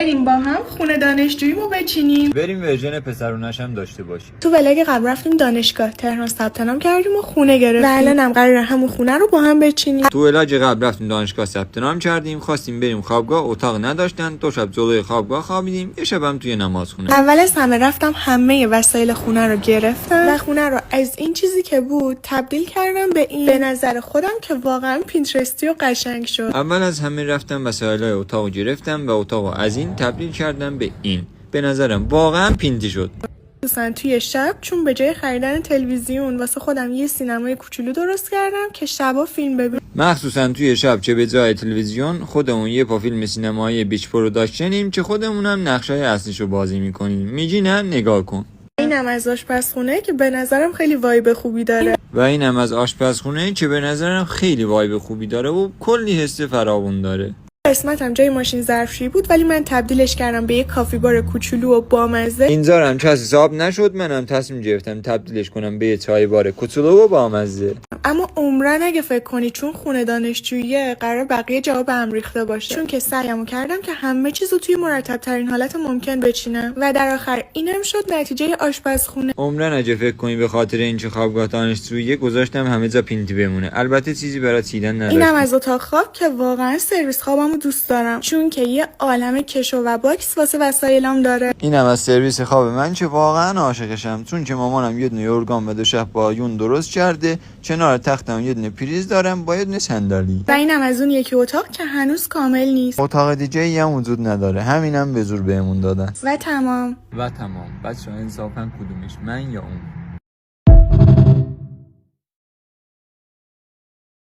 بریم با هم خونه دانشجوییمو بچینیم. بریم ورژن پسرونش هم داشته باشیم. تو ولاگ قبل رفتیم دانشگاه تهران ثبت نام کردیم و خونه گرفتیم و الانم قراره همون خونه رو با هم بچینیم. تو ولاگ قبل رفتیم دانشگاه ثبت نام کردیم، خواستیم بریم خوابگاه، اتاق نداشتن، 2 شب جلوی خوابگاه خوابیدیم، یه شبم توی نمازخونه. اول از همه رفتم همه وسایل خونه رو گرفتم و خونه رو از این چیزی که بود تبدیل کردم به این. به نظر خودم که واقعا پینترستی و قشنگ شد. اول از همه رفتم وسایل اتاقو گرفتم و اتاقو از این تبدیل کردم به این. به نظرم واقعا پینتی شد. خصوصا توی شب، چون به جای خریدن تلویزیون واسه خودم یه سینمای کوچولو درست کردم که شبا فیلم ببینم. مخصوصا توی شب که به جای تلویزیون خودمون یه پا فیلم سینمایی بیچ پروداکشنیم که خودمونم نقشای اصلیشو بازی میکنیم. میگی نه؟ نگاه کن. اینم از آشپزخونه که به نظرم خیلی وایب خوبی داره. و اینم از آشپزخونه که به نظرم خیلی وایب خوبی داره و کلی حس فراوون داره. قسمتم جای ماشین ظرفشویی بود ولی من تبدیلش کردم به یه کافی بار کوچولو و بامزه. اینجا هم کسی حساب نشد، منم تصمیم گرفتم تبدیلش کنم به یه چای بار کوچولو و بامزه. اما عمرن اگه فکر کنی چون خونه دانشجوییه قرار بقیه جواب هم ریخته باشه، چون که سعیمو کردم که همه چیزو توی مرتب ترین حالت ممکن بچینم و در آخر اینم شد نتیجه آشپزخونه. عمرن اگه فکر کنی به خاطر اینکه خوابگاه دانشجوییه گذاشتم همه جا پینتی بمونه. البته چیزی برای چیدن نداشتم. اینم از اتاق خواب که واقعا سرویس خوابمو دوست دارم، چون که یه عالمه کشو و باکس واسه وسایلام داره. اینم از سرویس خواب من که واقعا عاشقشم، چون که مامانم یه دونه یورگان و 2 شب با یون درست کرده. کنار تختم یه دونه پریز دارم با یه دونه صندلی. و اینم از اون یکی اتاق که هنوز کامل نیست. اتاق دیگه‌ای هم وجود نداره، همینم به زور بهمون دادن. و تمام. بچه‌ها انصافا کدومش، من یا اون؟